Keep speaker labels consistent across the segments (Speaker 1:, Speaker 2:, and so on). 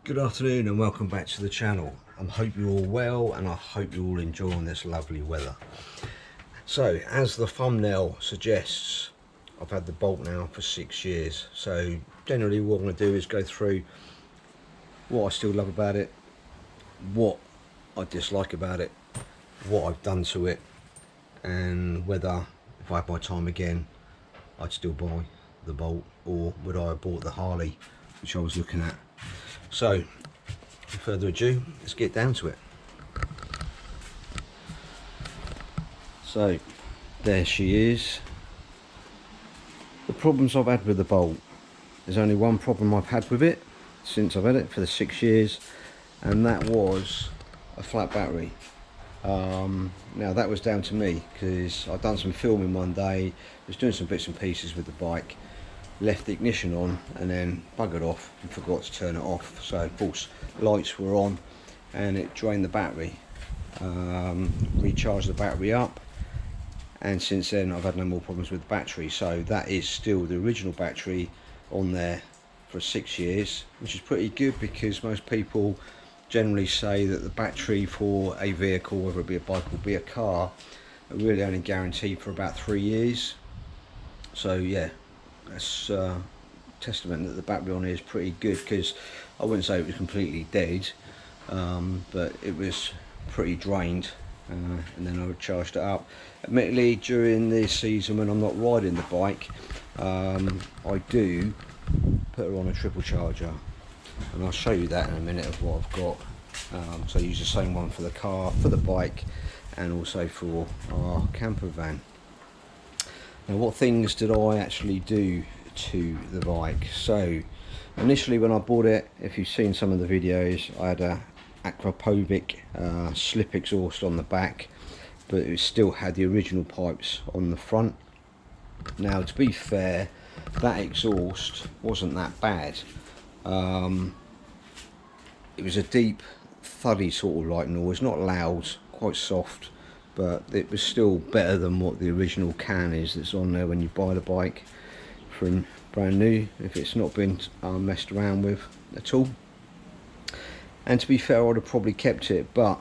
Speaker 1: Good afternoon and welcome back to the channel. I hope you're all well and I hope you're all enjoying this lovely weather. So as the thumbnail suggests, I've had the Bolt now for 6 years. So generally what I'm going to do is go through what I still love about it, what I dislike about it, what I've done to it, and whether if I had my time again I'd still buy the Bolt or would I have bought the Harley which I was looking at. So without further ado, let's get down to it. So there she is. The problems I've had with the Bolt, there's only one problem I've had with it since I've had it for the 6 years, and that was a flat battery. Now that was down to me because I'd done some filming one day, was doing some bits and pieces with the bike, left the ignition on and then buggered off and forgot to turn it off. So of course lights were on and it drained the battery, recharged the battery up, and since then I've had no more problems with the battery. So that is still the original battery on there for 6 years, which is pretty good because most people generally say that the battery for a vehicle, whether it be a bike or be a car, are really only guaranteed for about 3 years. So yeah, that's testament that the battery on here is pretty good, because I wouldn't say it was completely dead, but it was pretty drained, and then I charged it up. Admittedly, during the season when I'm not riding the bike, I do put her on a triple charger, and I'll show you that in a minute of what I've got. So I use the same one for the car, for the bike, and also for our camper van. Now, what things did I actually do to the bike? So initially when I bought it, if you've seen some of the videos, I had a Akrapovic slip exhaust on the back, but it still had the original pipes on the front. Now to be fair, that exhaust wasn't that bad. It was a deep thuddy sort of like noise, not loud, quite soft, but it was still better than what the original can is that's on there when you buy the bike from brand new, if it's not been messed around with at all. And to be fair, I would have probably kept it, but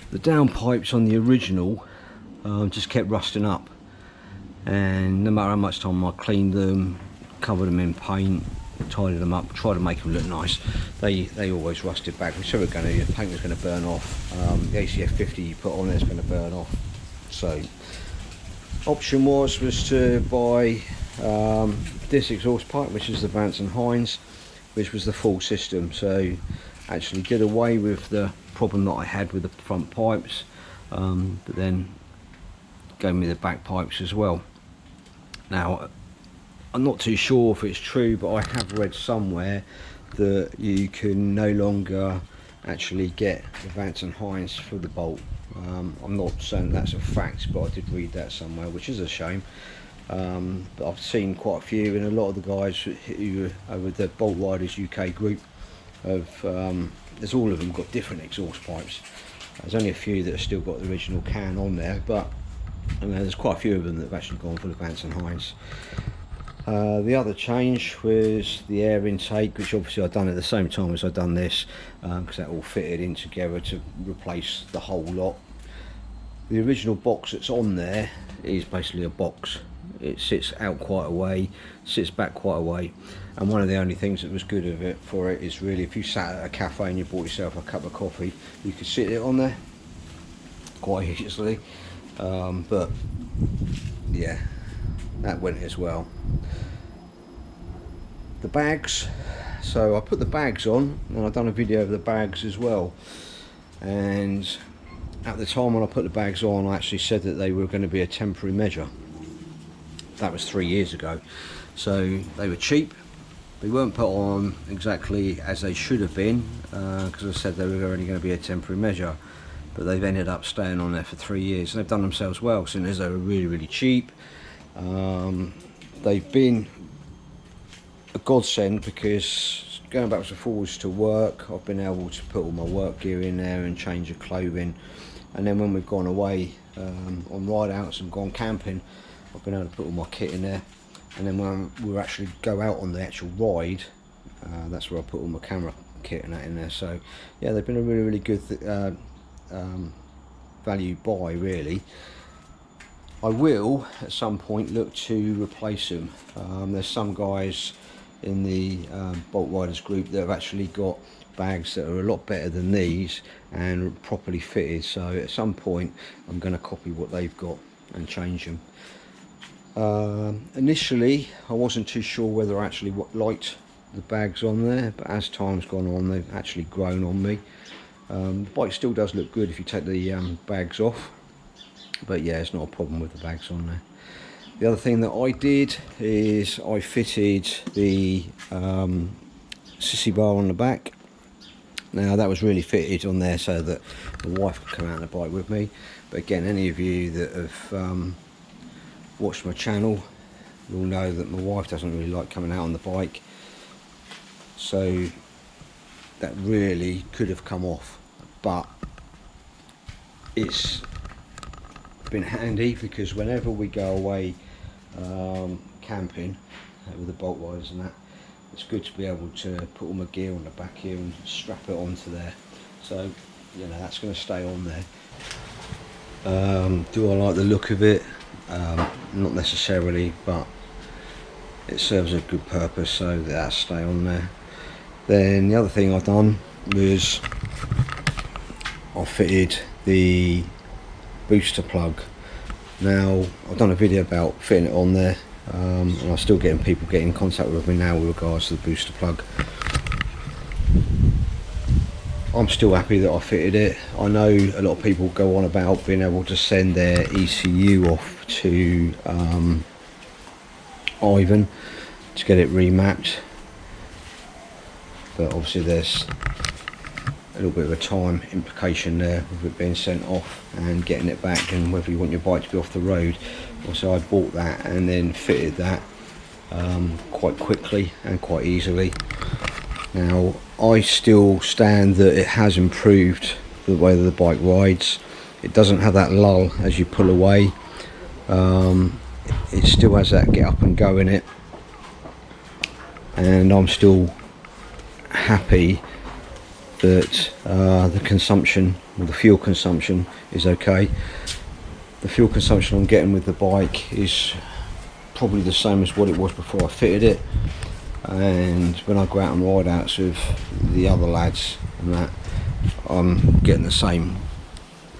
Speaker 1: the downpipes on the original just kept rusting up, and no matter how much time I cleaned them, covered them in paint, tidied them up, tried to make them look nice, they always rusted back. Whichever going to, the paint was going to burn off. The ACF 50 you put on it is going to burn off. So option was to buy this exhaust pipe, which is the Vance & Hines, which was the full system. So actually did away with the problem that I had with the front pipes, but then gave me the back pipes as well. Now I'm not too sure if it's true, but I have read somewhere that you can no longer actually get the Vance & Hines for the Bolt. I'm not saying that's a fact, but I did read that somewhere, which is a shame. But I've seen quite a few, and a lot of the guys who are with the Bolt Riders UK group have, there's all of them got different exhaust pipes. There's only a few that have still got the original can on there, but there's quite a few of them that have actually gone for the Vance & Hines. The other change was the air intake, which obviously I've done at the same time as I've done this, because that all fitted in together to replace the whole lot. The original box that's on there is basically a box. It sits out quite a way, sits back quite a way, and one of the only things that was good of it for it is really if you sat at a cafe and you bought yourself a cup of coffee, you could sit it on there quite easily. But yeah, that went as well. The bags, so I put the bags on, and I've done a video of the bags as well, and at the time when I put the bags on, I actually said that they were going to be a temporary measure. That was 3 years ago, so they were cheap. They weren't put on exactly as they should have been, because I said they were only going to be a temporary measure, but they've ended up staying on there for 3 years, and they've done themselves well, since they were really cheap. They've been a godsend because going backwards and forwards to work, I've been able to put all my work gear in there and change of clothing, and then when we've gone away on ride outs and gone camping, I've been able to put all my kit in there, and then when we actually go out on the actual ride, That's where I put all my camera kit and that in there. So yeah, they've been a really good value buy really. I will at some point look to replace them. There's some guys in the Bolt Riders group that have actually got bags that are a lot better than these and properly fitted, so at some point I'm going to copy what they've got and change them. Initially I wasn't too sure whether I actually liked the bags on there, but as time's gone on they've actually grown on me. The bike still does look good if you take the bags off, but yeah, it's not a problem with the bags on there. The other thing that I did is I fitted the sissy bar on the back. Now that was really fitted on there so that the wife could come out on the bike with me, but again, any of you that have watched my channel, you'll know that my wife doesn't really like coming out on the bike, so that really could have come off, but it's been handy because whenever we go away camping with the Bolt Riders and that, it's good to be able to put all my gear on the back here and strap it onto there. So you know, that's going to stay on there. Do I like the look of it? Not necessarily, but it serves a good purpose, so that'll stay on there. Then the other thing I've done was I fitted the booster plug. Now I've done a video about fitting it on there, and I'm still getting people getting in contact with me now with regards to the booster plug. I'm still happy that I fitted it. I know a lot of people go on about being able to send their ECU off to Ivan to get it remapped, but obviously there's a little bit of a time implication there with it being sent off and getting it back, and whether you want your bike to be off the road. Also, I bought that and then fitted that quite quickly and quite easily. Now I still stand that it has improved the way that the bike rides. It doesn't have that lull as you pull away. It still has that get up and go in it, and I'm still happy that the consumption, or the fuel consumption, is okay. The fuel consumption I'm getting with the bike is probably the same as what it was before I fitted it, and when I go out and ride outs with the other lads and that, I'm getting the same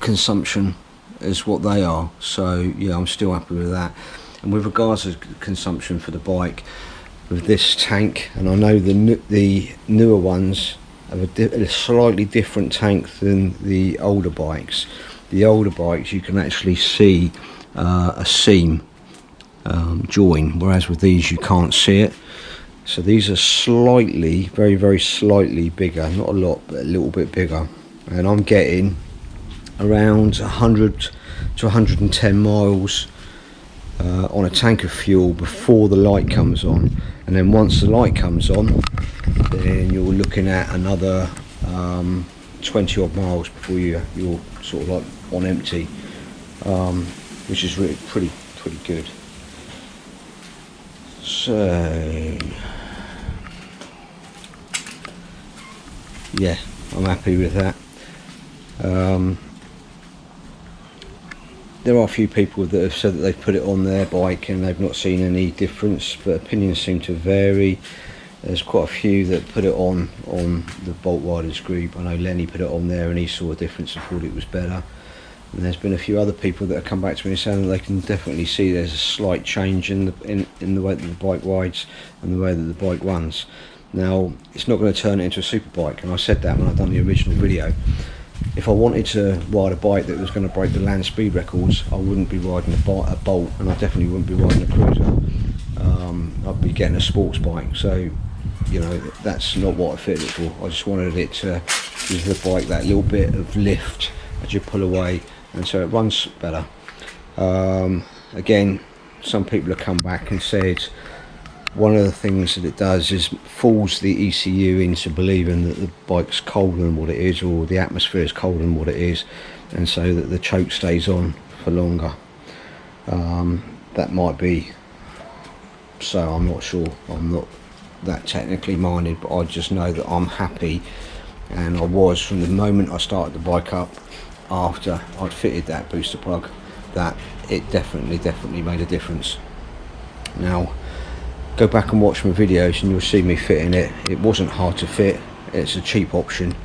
Speaker 1: consumption as what they are. So yeah, I'm still happy with that. And with regards to consumption for the bike, with this tank, and I know the newer ones have a slightly different tank than the older bikes. The older bikes you can actually see a seam join, whereas with these you can't see it. So these are slightly, very slightly bigger, not a lot, but a little bit bigger, and I'm getting around 100 to 110 miles on a tank of fuel before the light comes on, and then once the light comes on, then you're looking at another 20 odd miles before you're sort of like on empty, which is really pretty good. So yeah, I'm happy with that. There are a few people that have said that they've put it on their bike and they've not seen any difference, but opinions seem to vary. There's quite a few that put it on the Bolt Riders group. I know Lenny put it on there and he saw a difference and thought it was better. And there's been a few other people that have come back to me saying that they can definitely see there's a slight change in the way that the bike rides and the way that the bike runs. Now, it's not going to turn it into a super bike, and I said that when I done the original video. If I wanted to ride a bike that was going to break the land speed records, I wouldn't be riding a Bolt, and I definitely wouldn't be riding a cruiser. I'd be getting a sports bike. So, you know, that's not what I fitted it for. I just wanted it to give the bike that little bit of lift as you pull away, and so it runs better. Again, some people have come back and said one of the things that it does is fools the ECU into believing that the bike's colder than what it is, or the atmosphere is colder than what it is, and so that the choke stays on for longer. That might be so, I'm not sure. I'm not that technically minded, but I just know that I'm happy, and I was from the moment I started the bike up after I'd fitted that booster plug, that it definitely made a difference. Now go back and watch my videos and you'll see me fitting it. It wasn't hard to fit, it's a cheap option,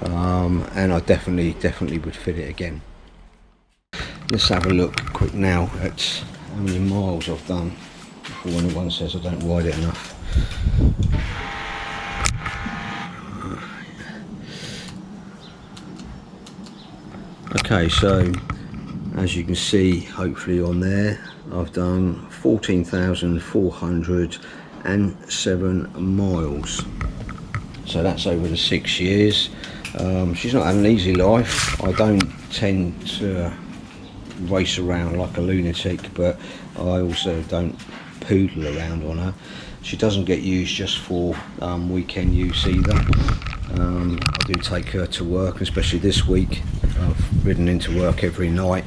Speaker 1: and I definitely would fit it again. Let's have a look quick now at how many miles I've done before anyone says I don't ride it enough. Okay, so as you can see, hopefully on there, I've done 14,407 miles. So that's over the 6 years. She's not had an easy life. I don't tend to race around like a lunatic, but I also don't poodle around on her. She doesn't get used just for weekend use either. I do take her to work, especially this week. I've ridden into work every night.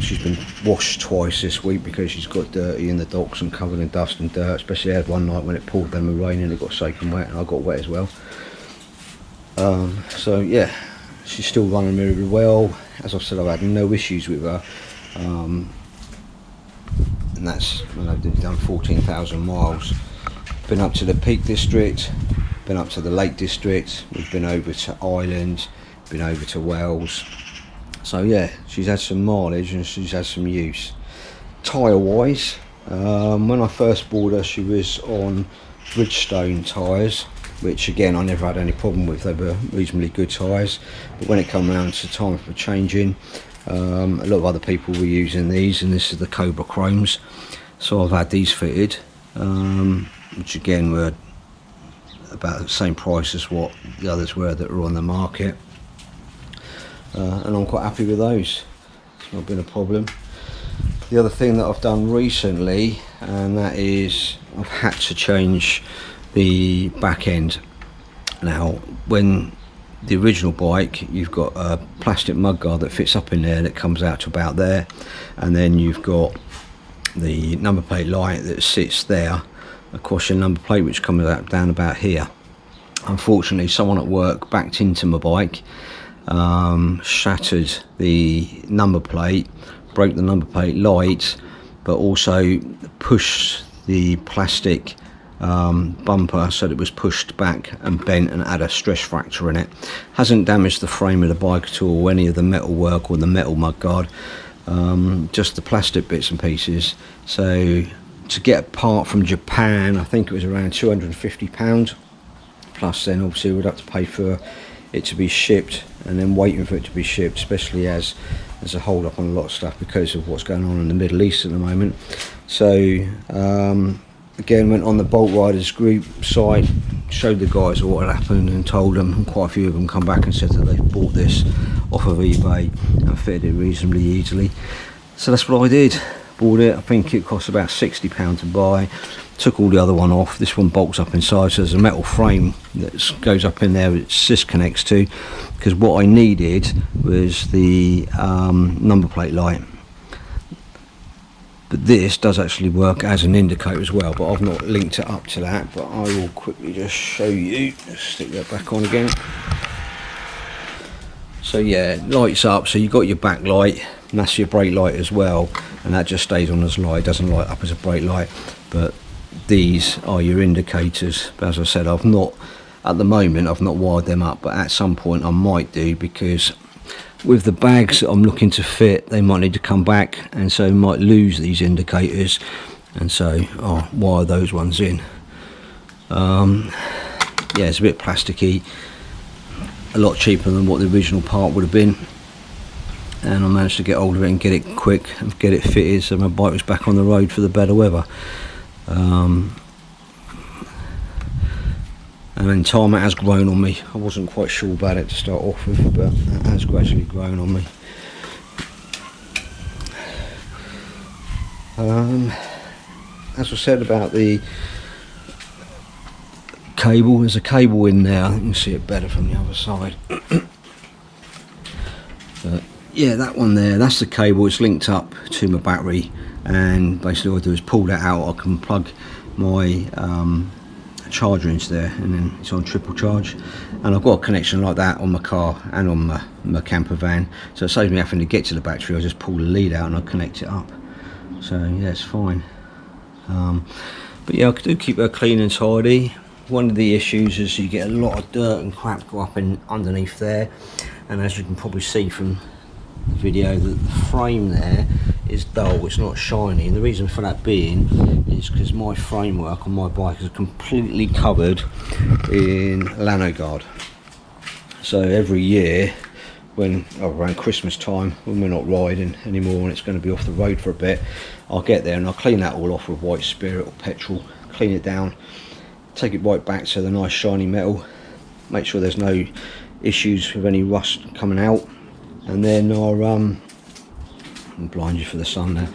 Speaker 1: She's been washed twice this week because she's got dirty in the docks and covered in dust and dirt. Especially I had one night when it poured down with rain and it got soaking wet, and I got wet as well. So yeah, she's still running really well. As I've said, I've had no issues with her, and that's when I've done 14,000 miles. Been up to the Peak District, been up to the Lake District, we've been over to Ireland, been over to Wales. So yeah, she's had some mileage and she's had some use. Tyre wise, when I first bought her, she was on Bridgestone tyres, which again I never had any problem with. They were reasonably good tyres, but when it come around to time for changing, a lot of other people were using these, and this is the Cobra Chromes, so I've had these fitted, which again were about the same price as what the others were that were on the market, and I'm quite happy with those. It's not been a problem. The other thing that I've done recently, and that is I've had to change the back end. Now, when the original bike, you've got a plastic mudguard that fits up in there that comes out to about there, and then you've got the number plate light that sits there across your number plate, which comes out down about here. Unfortunately, someone at work backed into my bike, shattered the number plate, broke the number plate light, but also pushed the plastic bumper so that it was pushed back and bent and had a stress fracture in it. Hasn't damaged the frame of the bike at all, or any of the metal work or the metal mudguard, just the plastic bits and pieces. So to get a part from Japan, I think it was around £250, plus then obviously we'd have to pay for it to be shipped, and then waiting for it to be shipped, especially as there's a hold up on a lot of stuff because of what's going on in the Middle East at the moment. So again, went on the Bolt Riders group site, showed the guys what had happened and told them, and quite a few of them come back and said that they've bought this off of eBay and fitted it reasonably easily. So that's what I did. Bought it. I think it cost about £60 to buy. Took all the other one off. This one bolts up inside, so there's a metal frame that goes up in there which sys connects to, because what I needed was the number plate light. But this does actually work as an indicator as well, but I've not linked it up to that, but I will quickly just show you. Stick that back on again. So yeah, it lights up, so you've got your back light, and that's your brake light as well, and that just stays on as light, it doesn't light up as a brake light. But these are your indicators. But as I said, I've not, at the moment, I've not wired them up, but at some point I might do, because with the bags that I'm looking to fit, they might need to come back, and so might lose these indicators, and so I'll wire those ones in. Yeah, it's a bit plasticky, a lot cheaper than what the original part would have been, and I managed to get hold of it and get it quick and get it fitted, so my bike was back on the road for the better weather. And in time it has grown on me. I wasn't quite sure about it to start off with, but it has gradually grown on me. As I said about the cable, there's a cable in there. I think you can see it better from the other side. But yeah, that one there, that's the cable. It's linked up to my battery, and basically all I do is pull that out. I can plug my charger into there, and then it's on triple charge. And I've got a connection like that on my car and on my camper van, so it saves me having to get to the battery. I just pull the lead out and I connect it up. So yeah, it's fine. But yeah, I do keep her clean and tidy. One of the issues is you get a lot of dirt and crap go up in underneath there, and as you can probably see from the video, that the frame there is dull, it's not shiny, and the reason for that being is because my framework on my bike is completely covered in Lano-Guard. So every year when around Christmas time, when we're not riding anymore and it's going to be off the road for a bit, I'll get there and I'll clean that all off with white spirit or petrol, clean it down, take it right back to the nice shiny metal, make sure there's no issues with any rust coming out, and then I'll blind you for the sun there,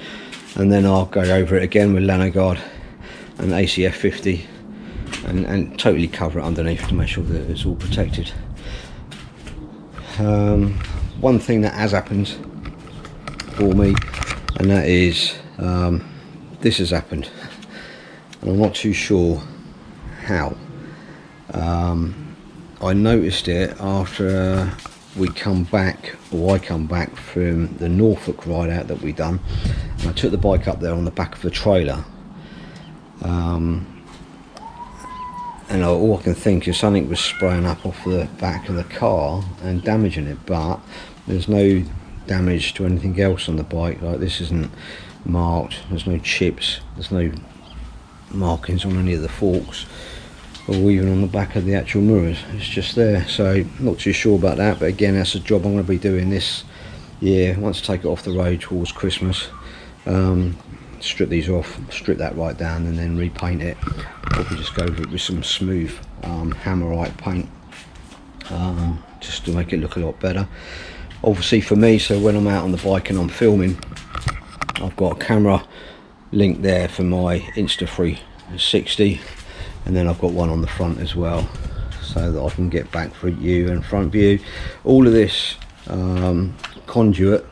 Speaker 1: and then I'll go over it again with Lano-Guard and ACF 50 and totally cover it underneath to make sure that it's all protected. One thing that has happened for me, and that is this has happened, and I'm not too sure how. I noticed it after we come back, or I come back from the Norfolk ride out that we done, and I took the bike up there on the back of the trailer, and all I can think is something was spraying up off the back of the car and damaging it, but there's no damage to anything else on the bike. Like, this isn't marked, there's no chips, there's no markings on any of the forks or even on the back of the actual mirrors. It's just there. So not too sure about that, but again, that's a job I'm going to be doing this year once I take it off the road towards Christmas. Strip these off, strip that right down, and then repaint it. Probably just go with some smooth Hammerite paint, just to make it look a lot better. Obviously for me, so when I'm out on the bike and I'm filming, I've got a camera link there for my Insta360, and then I've got one on the front as well, so that I can get back view and front view. All of this conduit,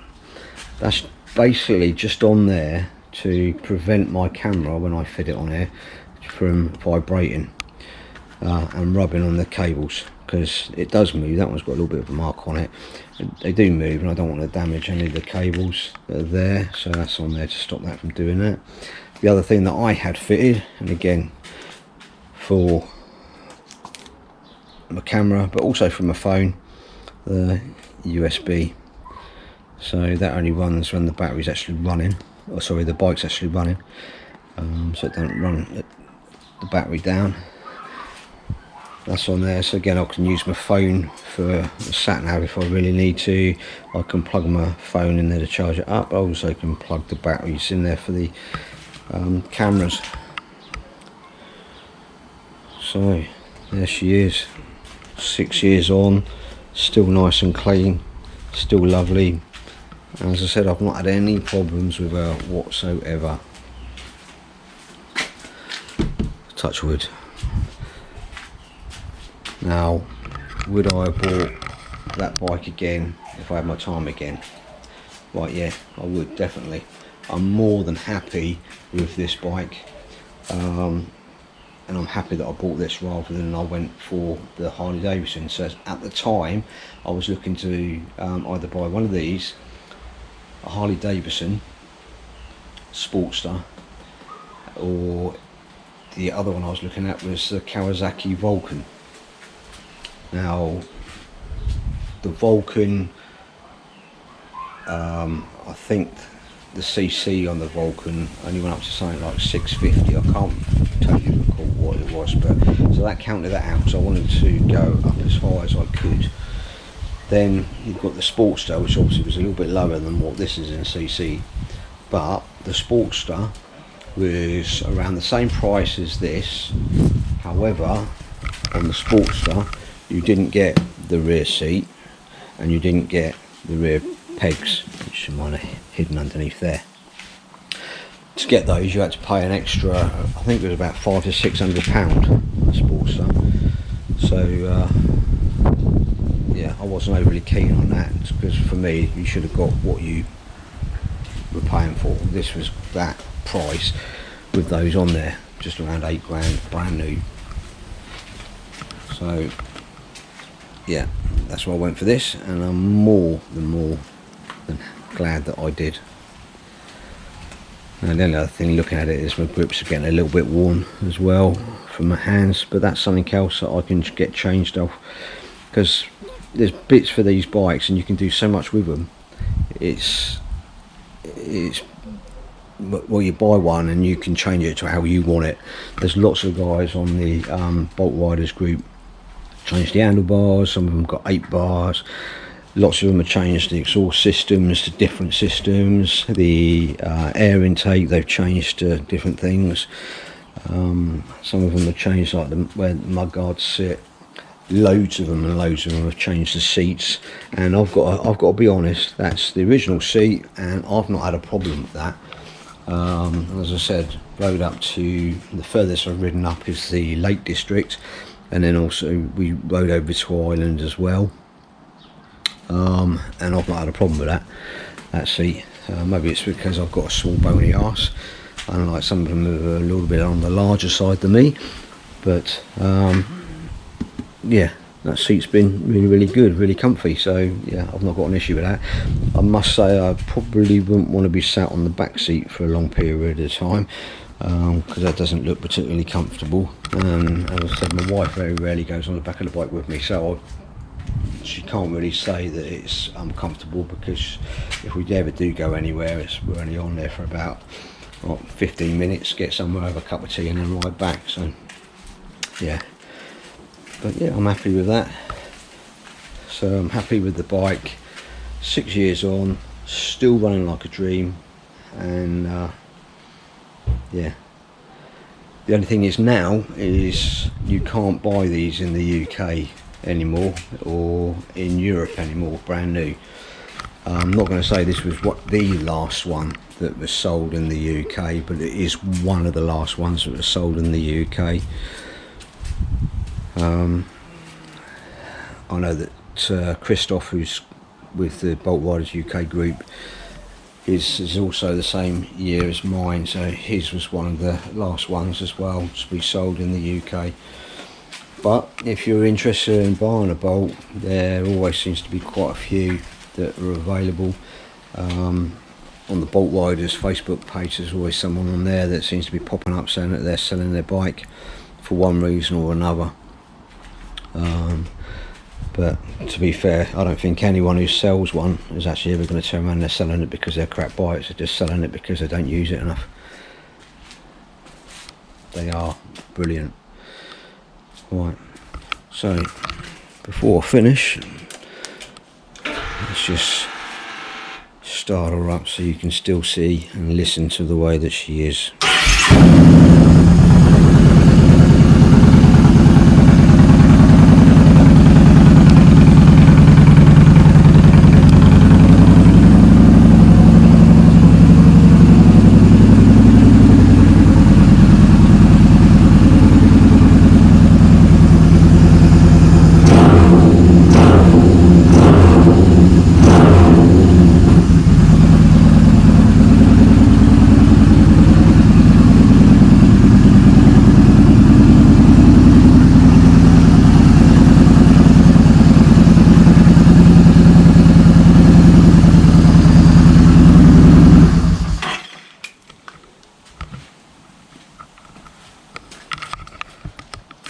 Speaker 1: that's basically just on there to prevent my camera, when I fit it on here, from vibrating and rubbing on the cables, because it does move. That one's got a little bit of a mark on it. They do move, and I don't want to damage any of the cables that are there, so that's on there to stop that from doing that. The other thing that I had fitted, and again for my camera but also for my phone, the USB, so that only runs when the battery's actually running, or sorry, the bike's actually running, so it don't run the battery down. That's on there. So again, I can use my phone for a sat nav if I really need to. I can plug my phone in there to charge it up. I also can plug the batteries in there for the cameras. So there she is, 6 years on, still nice and clean, still lovely. As I said, I've not had any problems with her whatsoever. Touch wood. Now, would I have bought that bike again if I had my time again? Right, yeah, I would, definitely. I'm more than happy with this bike, and I'm happy that I bought this rather than I went for the Harley Davidson. So at the time, I was looking to either buy one of these, a Harley Davidson Sportster, or the other one I was looking at was the Kawasaki Vulcan. Now, the Vulcan, I think the CC on the Vulcan only went up to something like 650. I can't totally recall what it was, but so that counted that out. So I wanted to go up as high as I could. Then you've got the Sportster, which obviously was a little bit lower than what this is in CC, but the Sportster was around the same price as this. However, on the Sportster, you didn't get the rear seat and you didn't get the rear pegs, which you might have hidden underneath there. To get those, you had to pay an extra, I think it was about £500 to £600 a Sportster. So yeah, I wasn't overly keen on that, because for me, you should have got what you were paying for. This was that price with those on there, just around £8 grand, brand new. So yeah, that's why I went for this, and I'm more than glad that I did. And the only other thing looking at it is my grips are getting a little bit worn as well from my hands, but that's something else that I can get changed off, because there's bits for these bikes and you can do so much with them. It's well, you buy one and you can change it to how you want it. There's lots of guys on the Bolt Riders group change the handlebars, some of them got 8 bars, lots of them have changed the exhaust systems to different systems, the air intake they've changed to different things. Some of them have changed like where the mudguards sit. Loads of them have changed the seats, and I've got to be honest, that's the original seat and I've not had a problem with that. As I said, rode up to the furthest I've ridden up is the Lake District, and then also we rode over to Ireland as well, and I've not had a problem with that seat. Maybe it's because I've got a small bony arse, and like some of them are a little bit on the larger side than me, but yeah, that seat's been really good, really comfy, so yeah, I've not got an issue with that. I must say I probably wouldn't want to be sat on the back seat for a long period of time, because that doesn't look particularly comfortable. And as I said, my wife very rarely goes on the back of the bike with me, so she can't really say that it's uncomfortable, because if we ever do go anywhere, we're only on there for about 15 minutes, get somewhere, have a cup of tea and then ride back. So yeah, but yeah, I'm happy with that. So I'm happy with the bike. 6 years on, still running like a dream, and yeah, the only thing is now is you can't buy these in the UK anymore or in Europe anymore, brand new. I'm not going to say this was the last one that was sold in the UK, but it is one of the last ones that was sold in the UK. I know that Christoph, who's with the Bolt Riders UK group, is also the same year as mine, so his was one of the last ones as well to be sold in the UK. But if you're interested in buying a Bolt, there always seems to be quite a few that are available. On the Bolt Riders Facebook page, there's always someone on there that seems to be popping up saying that they're selling their bike for one reason or another. But to be fair, I don't think anyone who sells one is actually ever going to turn around and they're selling it because they're crap bikes. They're just selling it because they don't use it enough. They are brilliant. Right, so before I finish, let's just start her up so you can still see and listen to the way that she is.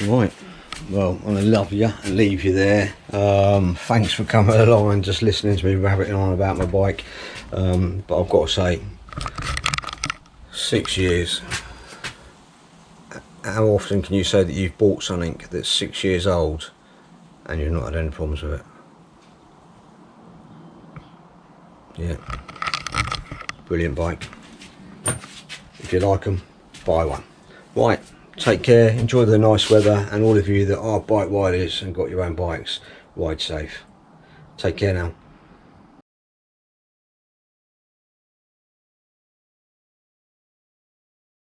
Speaker 1: Right, well, I'm going to love you and leave you there. Thanks for coming along and just listening to me rabbiting on about my bike. But I've got to say, 6 years. How often can you say that you've bought something that's 6 years old and you've not had any problems with it? Yeah, brilliant bike. If you like them, buy one. Right, take care, enjoy the nice weather, and all of you that are bike riders and got your own bikes, ride safe. Take care now.